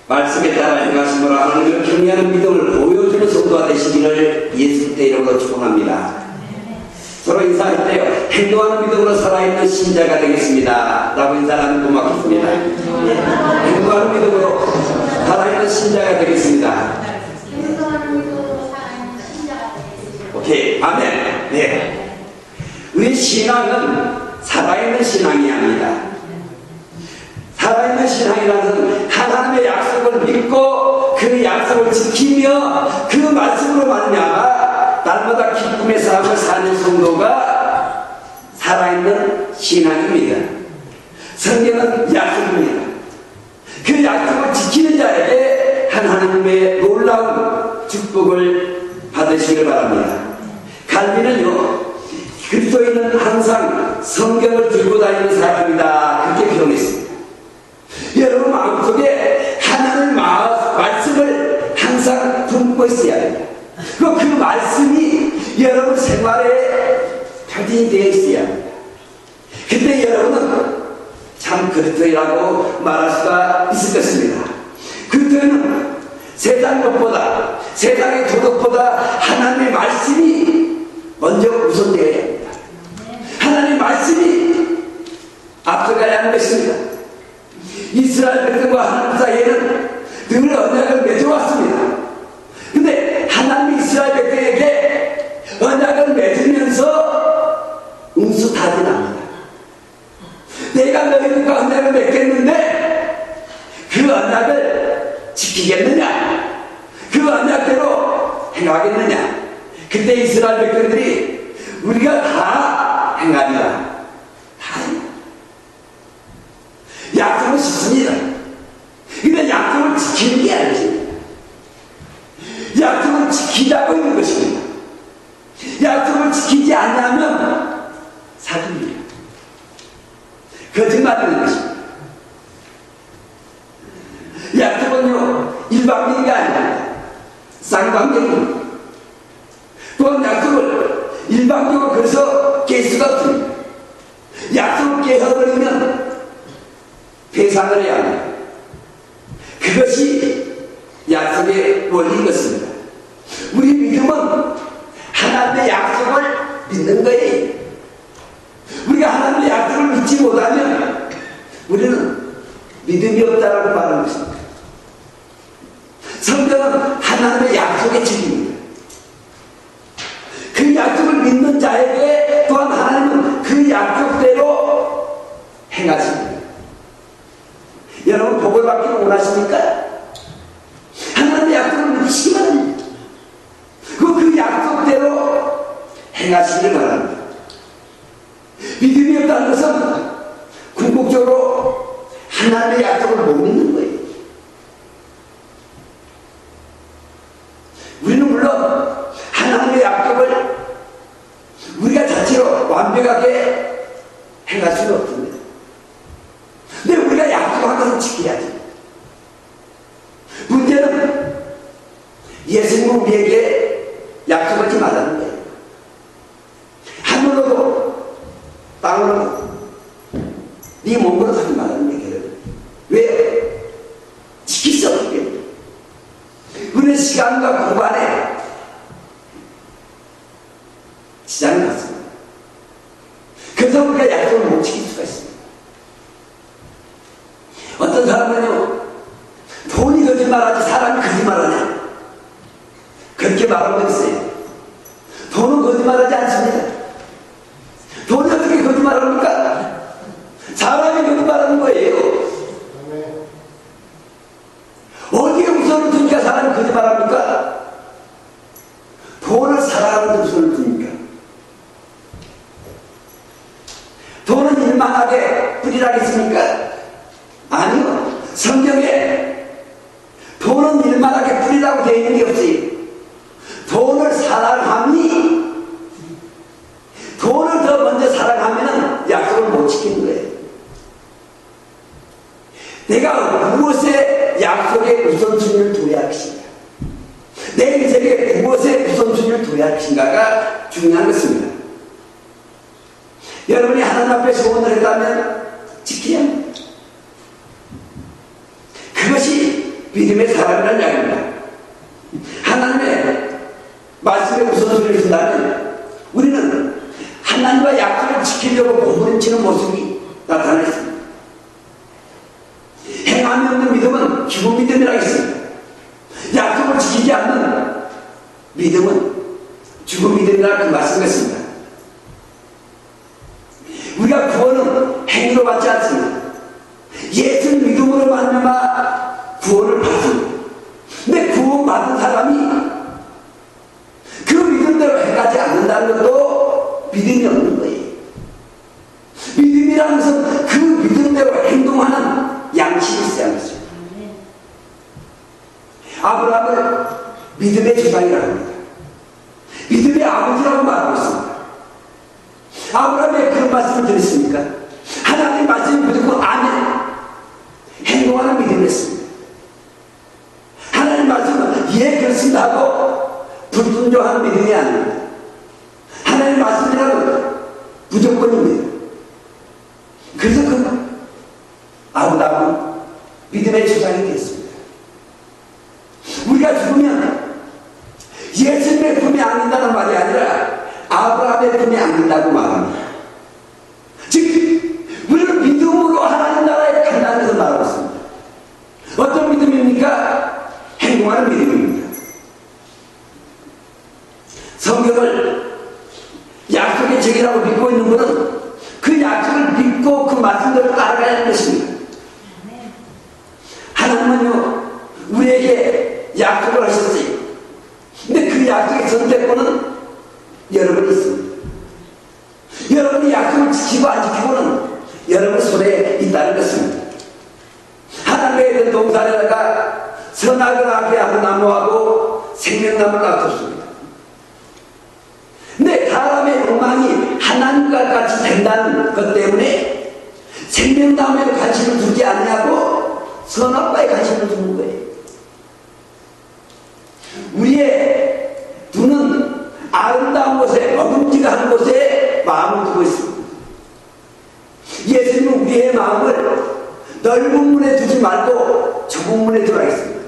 말씀에 따라 행하심으로 하나님을 경외하는 믿음을 보여주는 성도가 되시기를 예수 그리스도의 이름으로 축원합니다. 서로 인사할 때 행동하는 믿음으로 살아있는 신자가 되겠습니다 라고 인사하면 고맙겠습니다. 행동하는 믿음으로 살아있는 신자가 되겠습니다. 오케이, 아멘. 네. 우리 신앙은 살아있는 신앙이어야 합니다. 살아있는 신앙이라는 것은 하나님의 약속을 믿고 그 약속을 지키며 그 말씀으로 말미암아 날마다 기쁨의 삶을 사는 성도가 살아있는 신앙입니다. 성경은 약속입니다. 그 약속을 지키는 자에게 하나님의 놀라운 축복을 받으시길 바랍니다. 갈비는요, 그리스도인은 항상 성경을 들고 다니는 사람이다, 그렇게 표현했습니다. 여러분 마음속에 하나님의 말씀을 항상 품고 있어야 합니다. 그 말씀이 여러분 생활에 표현이 되어 있어야 합니다. 그때 여러분은 참 그리스도인이라고 말할 수가 있을 것입니다. 그리스도인은 세상 것보다, 세상의 도덕보다 하나님의 말씀이 먼저 우선되어야 합니다. 하나님의 말씀이 앞서가야 하는 것입니다. 이스라엘 백성과 하나님 사이에는 늘 언약을 맺어왔습니다. 근데 하나님이 이스라엘 백성에게 언약을 맺으면서 응수타진합니다. 내가 너희들과 언약을 맺겠는데 그 언약을 지키겠느냐? 그 언약대로 행하겠느냐? 그때 이스라엘 백성들이 우리가 다 행하리라. 다 행하리라. 약속은 쉽습니다. 근데 약속을 지키는 게 아니지. 약속을 지키자고 있는 것입니다. 약속을 지키지 않냐면 사기입니다. 거짓말하는 것입니다. 약속은요, 일방적인가 아닙니다. 쌍방적입니다. 또한 약속을 일방적으로 그래서 깰 수가 없습니다. 약속을 깨어버리면 배상을 해야 합니다. 그것이 약속의 원리인 것입니다. 우리 믿음은 하나님의 약속을 믿는 거예요. 우리가 하나님의 약속을 믿지 못하면 우리는 믿음이 없다라고 말하는 것입니다. 성경은 하나님의 약속의 책임입니다. 그 약속을 믿는 자에게 또한 하나님은 그 약속대로 행하십니다. 여러분 복을 받기를 원하십니까? 하나님의 약속을 믿으시기만 합니다. 그 약속대로 행하시기를 바랍니다. 믿음이 없다는 것은 궁극적으로 하나님의 약속을 못 믿는 거예요. 우리는 물론 하나님의 약속을 우리가 자체로 완벽하게 행할 수는 없습니다. 근데 우리가 약속한 것을 지켜야지. 문제는 예수님은 우리에게 약속하지 말라는 거예요. 하늘로도 땅으로도 네 몸으로 하지 말라는 얘기를. 왜? 지킬 수 없기 때문에. 우리는 시간과 공간에 지장을 받습니다. 그래서 우리가 약속을 못 지킬 수가 있습니다. 어떤 사람은요, 돈이 거짓말하지 사람이 거짓말하냐, 그렇게 말하고 있어요. 돈은 거짓말하지 않습니다. 돈이 어떻게 거짓말합니까? 사람이 거짓말하는 거예요. 어디에 우선을 두니까 사람이 거짓말합니까? 돈을 사랑하는 데 우선을 두니까. 돈은 일만하게 뿌리라겠습니까? 아니요. 성경에 돈은 일만하게 뿌리라고 되어 있는 게 없어요. 돈을 사랑함이, 돈을 더 먼저 사랑하면 약속을 못 지키는 거예요. 내가 무엇에 약속에 우선순위를 둬야 할 것인가, 내 인생에 무엇에 우선순위를 둬야 할 것인가가 중요한 것입니다. 여러분이 하나님 앞에 소원을 했다면 지켜야 합니다. 그것이 믿음의 사람이라는 이야기입니다. 하나님의 말씀에 우선순위를 둔다면 우리는 하나님과 약속을 지키려고 몸부림치는 모습이 나타나 있습니다. 행함이 없는 믿음은 죽은 믿음이라 했습니다. 약속을 지키지 않는 믿음은 죽은 믿음이라 그 말씀했습니다. 우리가 구원은 행위로 받지 않습니다. 예수 믿음으로 말미암아 구원을 받습니다. 근데 구원받은 사람이 그 믿음대로 행하지 않는다는 것도 믿음이 없는 거예요. 믿음이라는 것은 그 믿음대로 행동하는 양식이 있어야 하는 것입니다. 아브라함을 믿음의 조상이라고 합니다. 믿음의 아버지라고 말하고 있습니다. 아브라함의 그런 말씀을 들으십니까? 하나님의 말씀이 무조건 아멘, 행동하는 믿음을 했습니다. 하나님의 말씀은 예 그렇습니다 하고 불순종하는 믿음이 아닙니다. 하나님의 말씀이라는 무조건입니다. 그래서 그 아브라함은 믿음의 조상이 되었습니다. 우리가 죽으면 예수님의 품에 안긴다는 말이 아니라 아브라함의 품에 안긴다고 말합니다. 즉 우리는 믿음으로 하나님 나라에 간다는 것을 말하고 있습니다. 어떤 믿음입니까? 행동하는 믿음입니다. 성경을 약속의 책이라고 믿고 있는 분은 그 약속을 믿고 그 말씀대로 따라가야 하는 것입니다. 하나님은요 우리에게 약속을 하셨어요. 근데 그 약속의 선택권은 여러분이 있습니다. 여러분이 약속을 지키고 안 지키고는 여러분 손에 있다는 것입니다. 하나님의 에덴 동산에다가 선악을 알게 하는 나무하고 생명나무를 놔뒀습니다. 근데 사람의 욕망이 하나님과 같이 된다는 것 때문에 생명나무에 관심을 두지 않냐고 선악과에 관심을 두는 거예요. 우리의 눈은 아름다운 곳에, 먹음직한 곳에 마음을 두고 있습니다. 예수님은 우리의 마음을 넓은 문에 두지 말고 좁은 문에 두라 했습니다.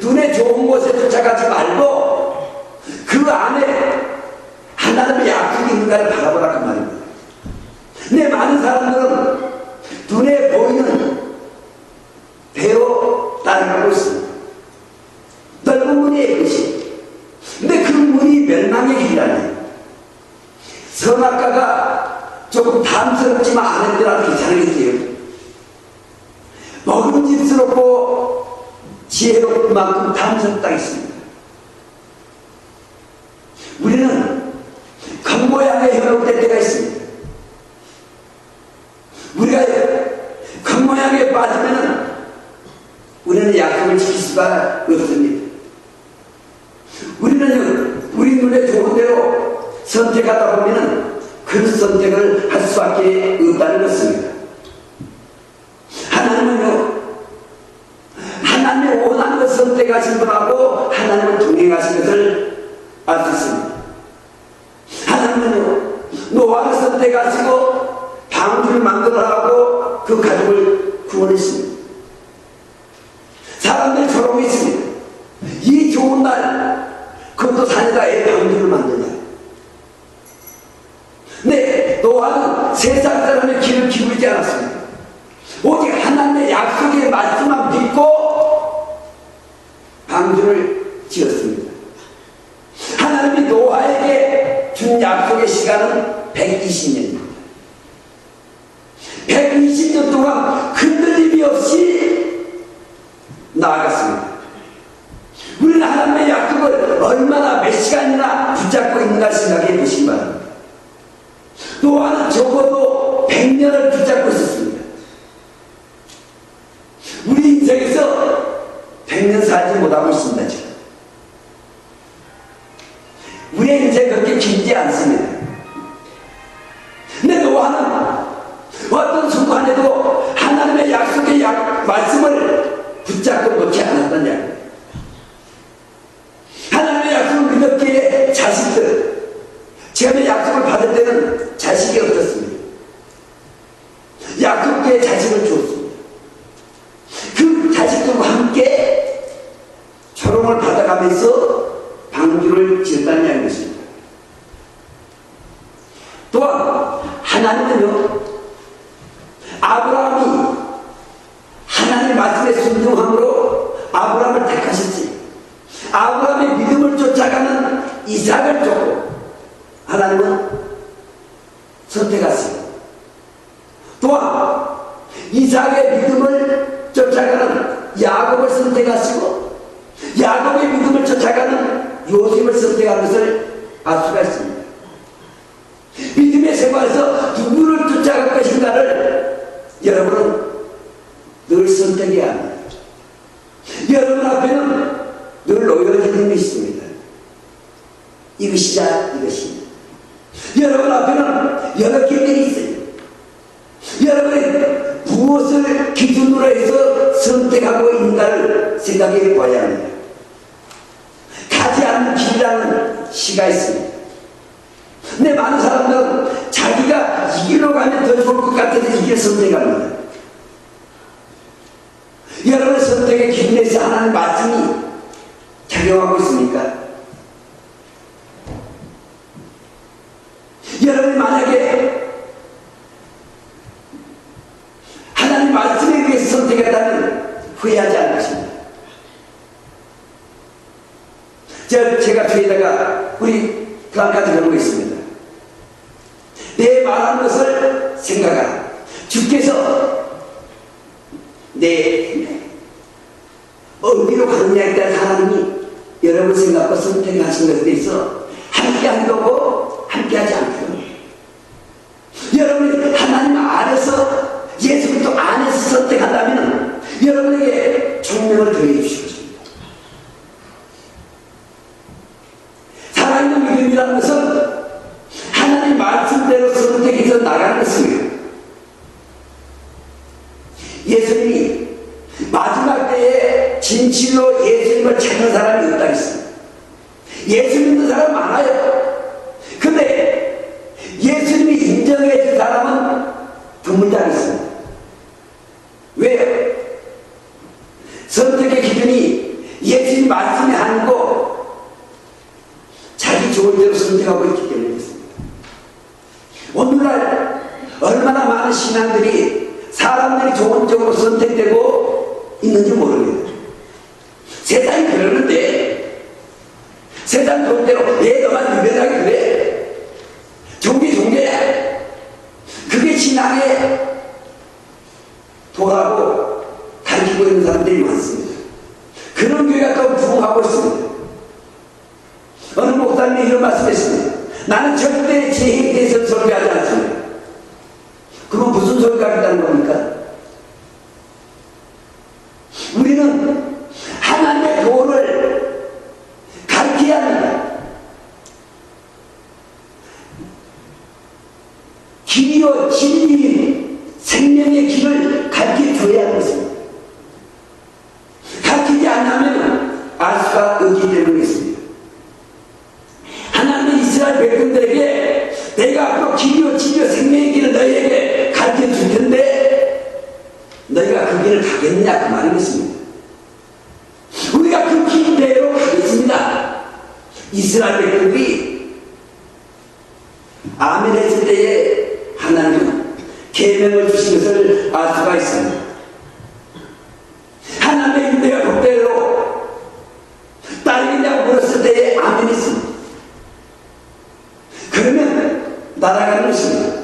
눈에 좋은 곳에 쫓아가지 말고 그 안에 하나님의 약속이 있는가를 바라보라 그 말입니다. 근데 많은 사람들은 눈에 보이는 대로 따라가고 있습니다. 넓은 문이 것이. 근데 그 문이 멸망의 길이라니. 선악과가 조금 탐스럽지만 아내들한테 괜찮으겠어요. 먹음직스럽고 지혜로운 만큼 탐스럽다 했습니다. 우리는 겉모양에 현혹될 때가 있습니다. 우리가 겉모양에 빠지면은 우리는 약속을 지킬 수가 없습니다. 우리는 우리 눈에 좋은 대로 선택하다 보면은 그 선택을 할 수밖에 없다는 것입니다. 하나님은요, 하나님의 원하는 것을 선택하신 분하고 하나님을 동행하신 것을 알 수 있습니다. 하나님은요, 노아를 선택하시고 방주를 만들어하고 그 가족을 구원했습니다. 사람들이 조롱이 있습니다. 이 좋은 날 그것도 산에다 애 방주를 만드냐. 근데 노아는 세상 사람의 길을 기울이지 않았습니다. 오직 하나님의 약속의 말씀만 믿고 방주를 지었습니다. 하나님이 노아에게 준 약속의 시간은 120년입니다. 120년 동안 흔들림이 없이 나아갔습니다. 우리는 하나님의 약속을 얼마나 몇 시간이나 붙잡고 있는가 생각해 보시기 바랍니다. 노아는 적어도 100년을 붙잡고 있었습니다. 우리 인생에서 100년 살지 못하고 있습니다. 지금. 우리의 인생 그렇게 길지 않습니다. 근데 노아는 어떤 순간에도 하나님의 약속의 말씀을 붙잡고 놓지 않았던 이야기입니다. 하나님의 약속을 믿었기에 자식들, 처음에 약속을 받을 때는 자식이 없었습니다. 약속기에 자식을 주었습니다. 그 자식들과 아브라함에서 방주를 지었다는 이야기입니다. 또한 하나님은요, 아브라함이 하나님의 말씀에 순종함으로 아브라함을 택하셨지, 아브라함의 믿음을 쫓아가는 이삭을 쫓고 하나님은 선택하시고, 또한 이삭의 믿음을 쫓아가는 야곱을 선택하시고 야곱의 믿음을 쫓아가는 요셉을 선택한 것을 알 수가 있습니다. 믿음의 생활에서 누구를 쫓아갈 것인가를 여러분은 늘 선택해야 합니다. 여러분 앞에는 늘 놓여진 것이 있습니다. 이것이자 이것입니다. 여러분 앞에는 여러 길들이 있어요. 여러분이 무엇을 기준으로 해서 선택하고 있는가를 생각해 봐야 합니다. 가지 않는 길이라는 시가 있습니다. 근데 많은 사람들은 자기가 이 길로 가면 더 좋을 것 같아서 이 길을 선택합니다. 여러분의 선택의 기준에서 하나님의 말씀이 작용하고 있습니까? 여러분이 만약에 하나님 말씀에 의해서 선택했다면 후회하지 않을 것입니다. 제가 뒤에다가 우리 플랜카드 걸고 있습니다. 내 말하는 것을 생각하라. 주께서 내 어디로 가느냐에 따라 하나님이 여러분 생각과 선택하신 것에 대해서 함께 한다고 함께 하지 않고, 여러분이 하나님 안에서 예수 그리스도 안에서 선택한다면 여러분에게 총명을 더해 주실 것입니다. 살아있는 믿음이라는 것은 하나님 말씀대로 선택해서 나가는 것입니다. 예수님이 마지막 때에 진실로 예수님을 찾는 사람이 없다 했습니다. 예수 믿는 사람 많아요. 근데 예수님이 인정해 준 사람은 드물다했습니다. 왜요? 선택의 기준이 예수님 말씀이 아니고 자기 좋은 대로 선택하고 있기 때문에 그렇습니다. 오늘날 얼마나 많은 신앙들이 사람들이 좋은 쪽으로 선택되고 있는지 모릅니다. 세상이 그러는데 세상 좋은 대로 왜 너만 유별나게 그래? 종교야. 그게 신앙의 도라고 가르치고 있는 사람들이 많습니다. 그런 교회가 또 부흥하고 있습니다. 어느 목사님이 이런 말씀했습니다. 나는 절대 죄에 대해서 설교하지 않습니다. 그럼 무슨 소리가 있다는 겁니까? 우리는 하나님의 도를 가르쳐야 합니다. 길이요 진리인 생명의 길을 가르쳐줘야 하는 것입니다. 가르치지 않으면 알 수가 없기 때문이겠습니다. 하나님은 이스라엘 백성들에게 내가 앞으로 길이요 진리요 생명의 길을 너희에게 가르쳐줄 텐데 너희가 그 길을 가겠느냐 그 말이겠습니다. 우리가 그 길대로 가겠습니다. 이스라엘 백성들이 아멘 했을 때에 하나님은 계명을 주신 것을 알 수가 있습니다. 하나님의 인내가 복대로 딸이냐고 물었을 때에 아멘 했습니다. 그러면 날아가는 것입니다.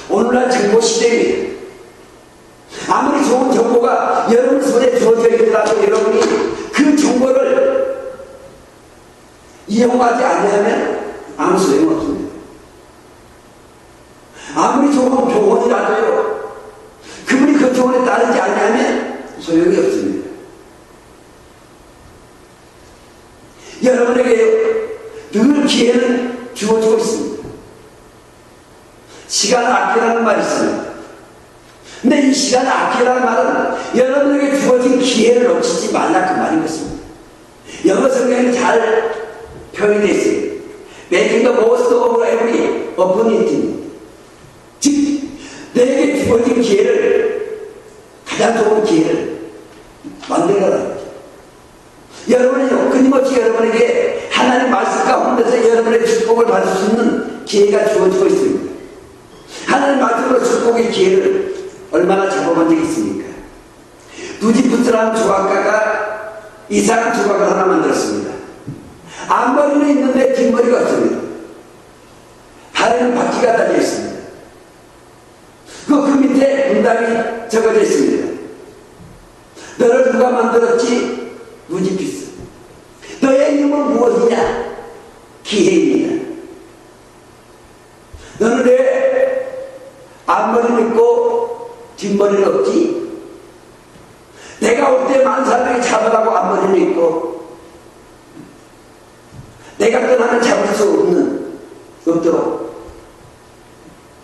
오늘날 정보 시대에 아무리 좋은 정보가 여러분 손에 주어져 있더라도 여러분이 그 정보를 이용하지 않으면 아무 소용없습니다. 아무리 좋은 교훈이라도요, 그분이 그 교훈에 따르지 않으면 소용이 없습니다. 여러분에게 늘 기회는 주어지고 있습니다. 시간을 아끼라는 말이 있습니다. 근데 이 시간을 아끼라는 말은 여러분에게 주어진 기회를 놓치지 말라 그 말인 것입니다. 영어 성경에 잘 표현이 되어 있어요. Making the most of every opportunity. 즉, 내게 주어진 기회를, 가장 좋은 기회를 만들어라. 여러분은요, 끊임없이 여러분에게 하나님 말씀 가운데서 여러분의 축복을 받을 수 있는 기회가 주어지고 있습니다. 하나님 말씀으로 축복의 기회를 얼마나 잡아본 적이 있습니까? 누지푸스라는 조각가가 이상한 조각을 하나 만들었습니다. 앞머리는 있는데 뒷머리가 없습니다. 발에는 바퀴가 달려 있습니다. 그 밑에 문단이 적어져 있습니다. 너를 누가 만들었지? 누지푸스. 너의 이름은 무엇이냐? 기회입니다. 너는 왜 앞머리는 있고 뒷머리는 없지? 내가 올 때 많은 사람들이 잡으라고 앞머리는 있고 내가 떠나면 잡을 수 없도록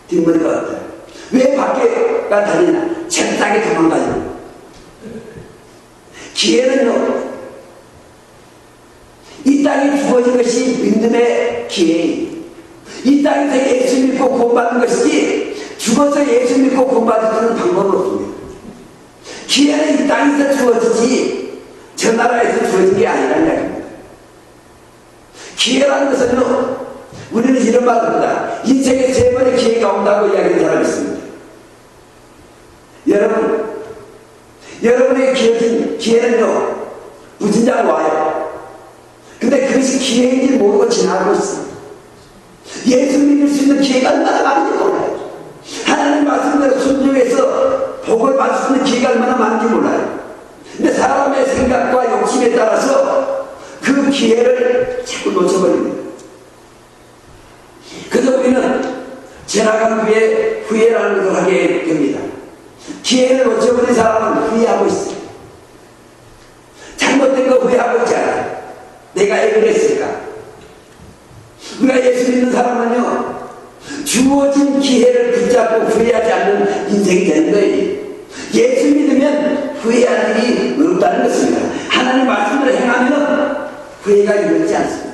뒷머리가 없다. 왜 밖에가 다니나? 책상에 도망가요. 기회는요, 이 땅에 주어진 것이 믿음의 기회예요. 이 땅에서 예수 믿고 구원받는 것이지 죽어서 예수 믿고 구원받을 수는 방법은 없습니다. 기회는 이 땅에서 주어지지 저 나라에서 주어진 게 아니라는 이야기입니다. 기회라는 것은요, 우리는 이런 말을 합니다. 인생에 3번의 기회가 온다고 이야기하는 사람이 있습니다. 여러분에게 기회는 기회는요, 무진장 와요. 근데 그것이 기회인지 모르고 지나가고 있습니다. 예수 믿을 수 있는 기회가 얼마나 많은지 몰라요. 하나님 말씀대로 순종해서 복을 받을 수 있는 기회가 얼마나 많은지 몰라요. 근데 사람의 생각과 욕심에 따라서 그 기회를 자꾸 놓쳐버립니다. 그래서 우리는 지나간 후에 후회라는 걸 하게 됩니다. 기회를 놓쳐버린 사람은 후회하고 있어요. 잘못된 거 후회하고 있잖아요. 내가 왜 그랬을까? 우리가 예수 믿는 사람은요, 주어진 기회를 붙잡고 후회하지 않는 인생이 되는 거예요. 예수 믿으면 후회할 일이 없다는 것입니다. 하나님 말씀대로 행하면 후회가 이루어지지 않습니다.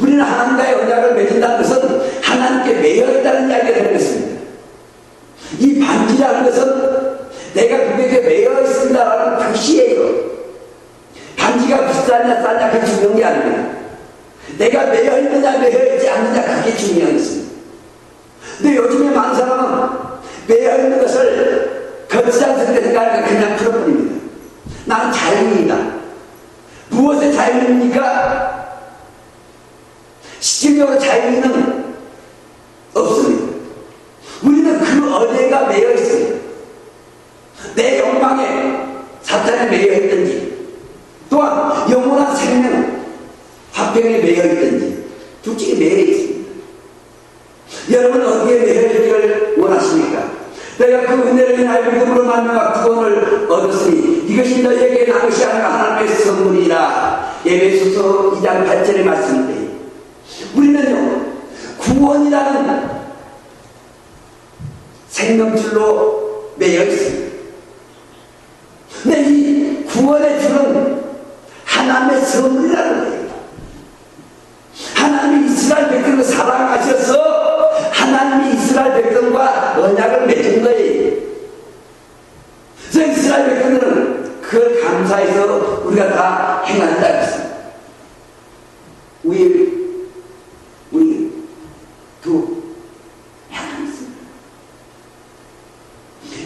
우리는 하나님과의 언약을 맺는다는 것은 하나님께 매여 있다는 이야기가 되는 것입니다. 이 반지라는 것은 내가 그에게 매여 있습니다라는 표시예요. 반지가 비싸냐 싸냐 그게 중요한 게 아닙니다. 내가 매여 있느냐 매여 있지 않느냐 그게 중요한 것입니다. 근데 요즘에 많은 사람은 매여 있는 것을 거치장스럽게 생각하니까 그냥 풀어버립니다. 나는 자유인이다. 무엇의 자유입니까? 실질적으로 자유는 없습니다. 우리는 그 어디가 매여 있습니다. 내 욕망에 사탄에 매여 있든지 또한 영원한 생명 화평에 매여 있든지 둘 중에 매여 있습니다. 여러분은 어디에 매여 있기를 원하십니까? 내가 그 은혜를 인하여 믿음으로 말미암아 구원을 얻었으니 이것이 너희에게 난 것이 아니라 하나님의 선물이라. 에베소서 2장 8절의 말씀인데, 우리는요 구원이라는 생명줄로 매여 있습니다. 근데 이 구원의 줄은 하나님의 선물이라는 거예요. 하나님이 이스라엘 백성을 사랑하셔서 하나님이 이스라엘 백성과 언약을 맺은 거예요. 그래서 이스라엘 백성들은 그걸 감사해서 우리가 다 행한다 했습니다. 우리 두 행하겠습니다.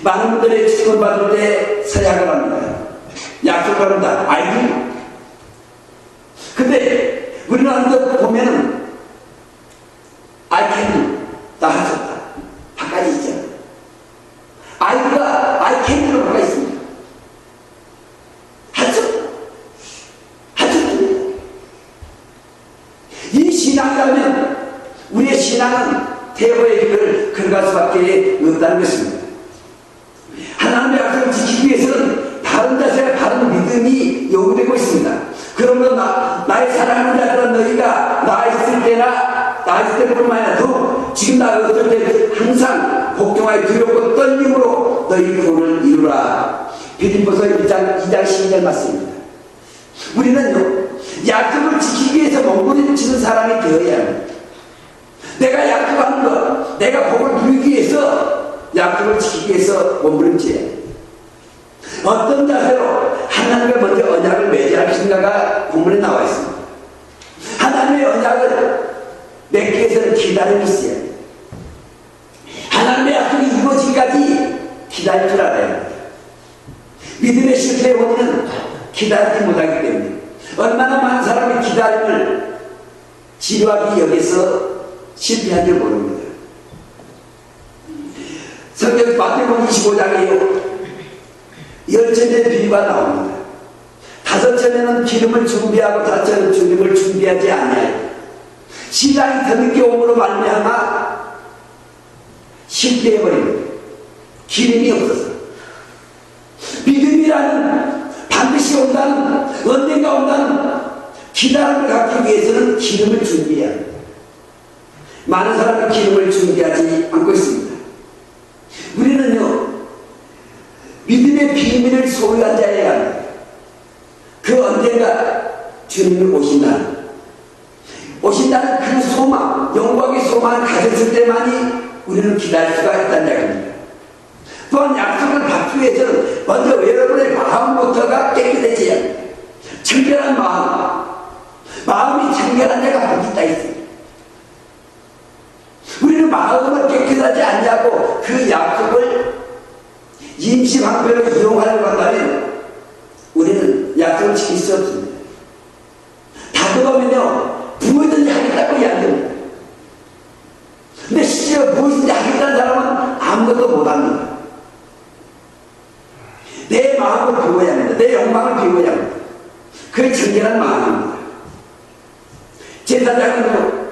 많은 분들이 축원받을 때 서약을 합니다. 약속을 합니다. 알지? 근데 우리는 한번 보면은 I can 다 하셨다. 바깥에 있잖아. I can으로 바깥에 있습니다. 하셨습니다. 이 신앙이라면 우리의 신앙은 태호의 길을 걸어갈 수밖에 없다는 것입니다. 하나님의 약속을 지키기 위해서는 바른 자세와 바른 믿음이 요구되고 있습니다. 그러므로 나의 사랑하는 자들아, 너희가 나 있을 때뿐만 아니라 더 지금 나 어떨 때 항상 복종하여 두렵고 떨림으로 너희 구원을 이루라. 빌립보서 2장 12절 말씀입니다. 우리는요 약속을 지키기 위해서 몸부림치는 사람이 되어야 합니다. 내가 약속하는 것, 내가 복을 누리기 위해서 약속을 지키기 위해서 몸부림쳐야 합니다. 어떤 자세로 하나님과 먼저 언약을 맺어야 하신가가 본문에 나와 있습니다. 하나님의 언약을 맺기 위해서는 기다림이 있어야 돼요. 하나님의 약속이 이루어지기까지 기다릴 줄 알아야 합니다. 믿음의 실패의 원인은 기다리지 못하기 때문에 얼마나 많은 사람이 기다림을 지루하게 여기서 실패한 줄 모릅니다. 성경 마태복음 25장에요 10전의 비유가 나옵니다. 5전에는 기름을 준비하고 5전은 기름을 준비하지 아니하여 신랑이 더 늦게 오므로 말미암아 실패해버립니다. 기름이 없어서. 믿음이라는 반드시 온다는, 언젠가 온다는 기다림을 갖기 위해서는 기름을 준비해야 합니다. 많은 사람이 기름을 준비하지 않고 있습니다. 우리는요 믿음의 비밀을 소유한 자여야 합니다. 그 언젠가 주님이 오신다는 그 소망, 영광의 소망을 가졌을 때만이 우리는 기다릴 수가 있다는 이야기입니다. 또한 약속을 받기 위해서는 먼저 여러분의 마음부터가 깨끗해져야 합니다. 청결한 마음이 청결한 자가 어디 있다 있습니다. 우리는 마음을 깨끗하지 않냐고 그 약속을 임시방편으로 이용하려고 한다면 우리는 약속을 지킬 수 없습니다. 다그러면요 무엇이든지 하겠다고 이야기합니다. 근데 실제로 무엇인지 하겠다는 사람은 아무것도 못합니다. 내 마음을 비워야 합니다. 내 욕망을 비워야 합니다. 그게 정결한 마음입니다. 제사장은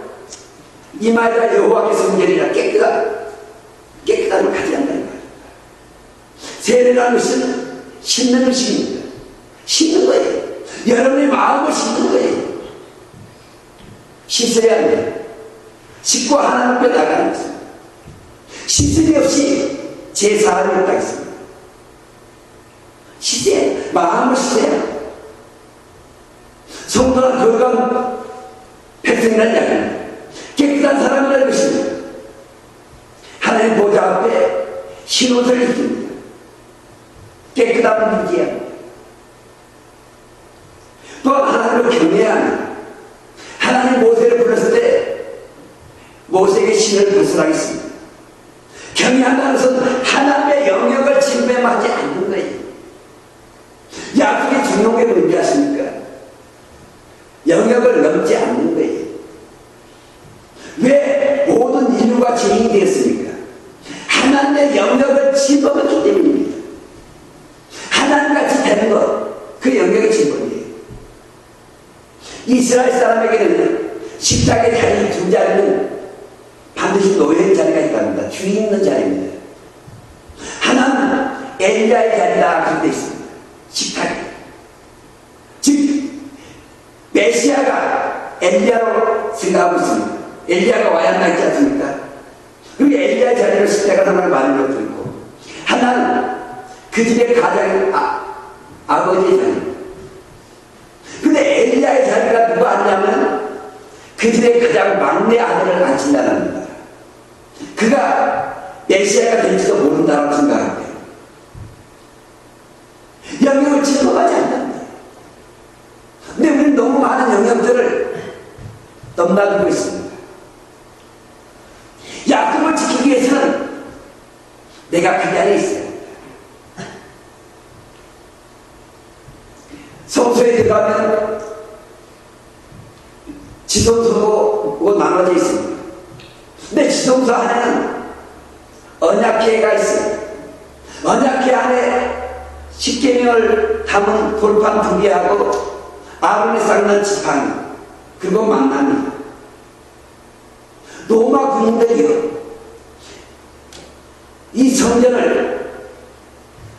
이마에다 여호와께서 성결이라 깨끗함을 가져야 한다는 거예요. 세례라는 것은 씻는 것입니다. 씻는 거예요. 여러분의 마음을 씻는 거예요. 씻어야 합니다. 씻고 하나님 앞에 나가는 것입니다. 씻음이 없이 제사함이 없다고 했습니다. 씻어야, 마음을 씻어야. 성도는 거룩한 백성이라는 이야기입니다. 깨끗한 사람이라는 것입니다. 하나님 보좌 앞에 흰옷을 입습니다. 깨끗함을 유지해야 합니다. 또한 하나님을 경외해야 합니다. 하나님 모세를 불렀을 때 모세에게 신을 벗으라겠습니다. 경외한다는 것은 하나님의 영역을 침범하지 않는 거예요. 약속의 중요한 게 뭔지 아십니까? 영역을 넘지 않는 거예요. 왜 모든 인류가 죄인이 되었습니까? 하나님의 영역을 침범했기 때문입니다. 하나님같이 되는 것, 그 영역의 침범이에요. 이스라엘 사람에게는 십자가의 자리 두 자리는 반드시 노예의 자리가 있답니다. 주인 있는 자리입니다. 하나는 엘리야의 자리다 그렇게 있습니다. 십자가. 즉 메시아가 엘리야로 생각하고 있습니다. 엘리야가 와야 한다 있지 않습니까? 그리고 엘리야의 자리를 십자가 하나를 만들어 있고 하나는 그 집의 가장 아버지의 자리. 근데 엘리야의 자리가 누가 앉냐면 그 집의 가장 막내 아들을 앉힌다는 겁니다. 그가 메시아가 될지도 모른다고 생각합니다. 영역을 침범하지 않는다. 근데 우리는 너무 많은 영역들을 넘나들고 있습니다. 약속을 지키기 위해서는 내가 그 자리에 있어야 합니다. 성소에 들어가면 지성소고 나눠져 있습니다. 근데 지성소 안에는 언약궤가 있어요. 언약궤 안에 십계명을 담은 돌판 2개하고 아론이 쌓는 지팡이 그리고 만납니다. 로마 군인들이요 이 성전을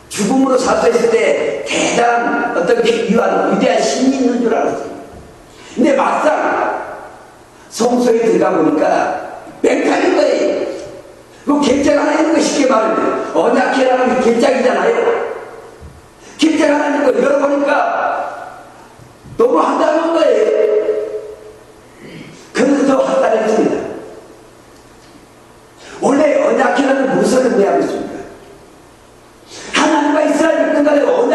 죽음으로 사수했을 때 대단한 어떤 위대한 신이 있는 줄 알았어요. 근데 막상 성소에 들어가 보니까 맹탕인 거예요. 그 객장 하나 있는 거 쉽게 말하면 언약궤라는 게 객장이잖아요. 객장 하나 있는 거 열어보니까 너무 한다는 거예요. 그래서 더 한다했습니다. 원래 언약궤라는 무엇을 의미하고 있습니까? 하나님과 이스라엘 백성간의 언약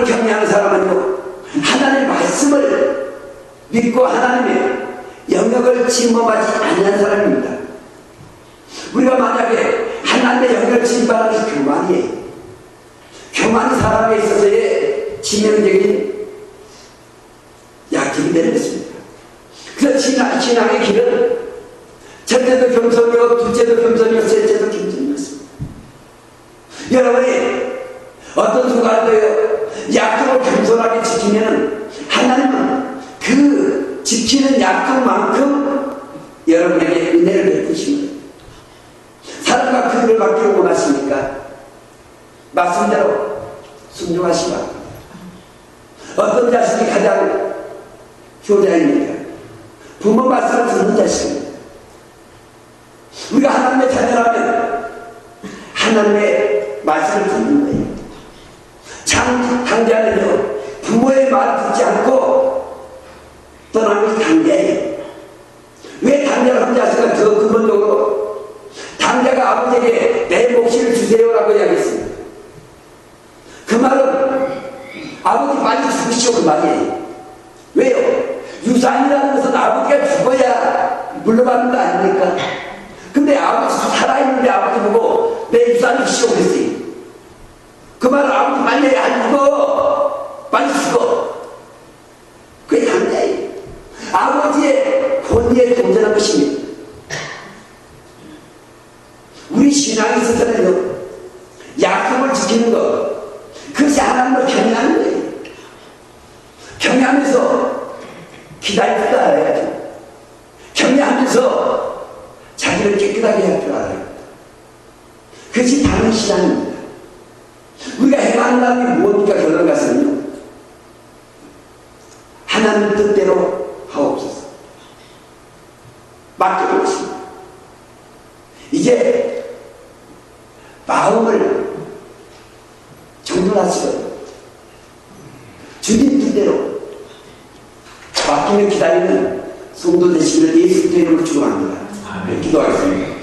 경외하는 사람은요, 하나님의 말씀을 믿고 하나님의 영역을 침범하지 않는 사람입니다. 우리가 만약에 하나님의 영역을 침범하는 것이 교만이에요. 교만이 사람에 있어서의 치명적인 약점이 되는 것입니다. 그래서 신앙의 길은 첫째도 겸손이고 둘째도 겸손이고 셋째도 겸손이었습니다. 여러분이 어떤 순간도요, 약속을 겸손하게 지키면 하나님은 그 지키는 약속만큼 여러분에게 은혜를 베푸십니다. 사람과 그 은혜를 받기를 원하십니까? 말씀대로 순종하시기 바랍니다. 어떤 자식이 가장 효자입니까? 부모 말씀을 듣는 자식입니다. 우리가 하나님의 자녀라면 하나님의 말씀을 듣는 거예요. 당자는요, 부모의 말을 듣지 않고 떠나는 것이 당자예요. 왜 당자를 혼자서가 더 근본적으로 당자가 아버지에게 내 몫을 주세요라고 이야기했습니다. 그 말은 아버지 빨리 죽으시오 그 말이에요. 왜요? 유산이라는 것은 아버지가 죽어야 물러가는 거 아닙니까? 근데 아버지 살아있는데 아버지 보고 내 유산을 주시오 그랬어요. 그 말은 아버지 빨리 안 죽어, 빨리 죽어. 그게 당자예요. 아버지의 권위에 도전한 것입니다. 우리 신앙에 있어서는요, 약속을 지키는 것, 그것이 하나님을 경외하는 거예요. 경외하면서 기다릴 줄 알아야죠. 경외하면서 자기를 깨끗하게 할 줄 알아요. 그것이 바른 신앙입니다. 우리가 행하는 날이 무엇입니까? 결론 가서는요, 하나님 뜻대로 하옵소서. 맡겨놓습니다. 이제 마음을 정돈하시고 주님 뜻대로 맡기며 기다리는 성도 되시기를 예수 그리스도 이름으로 축원합니다. 기도하겠습니다.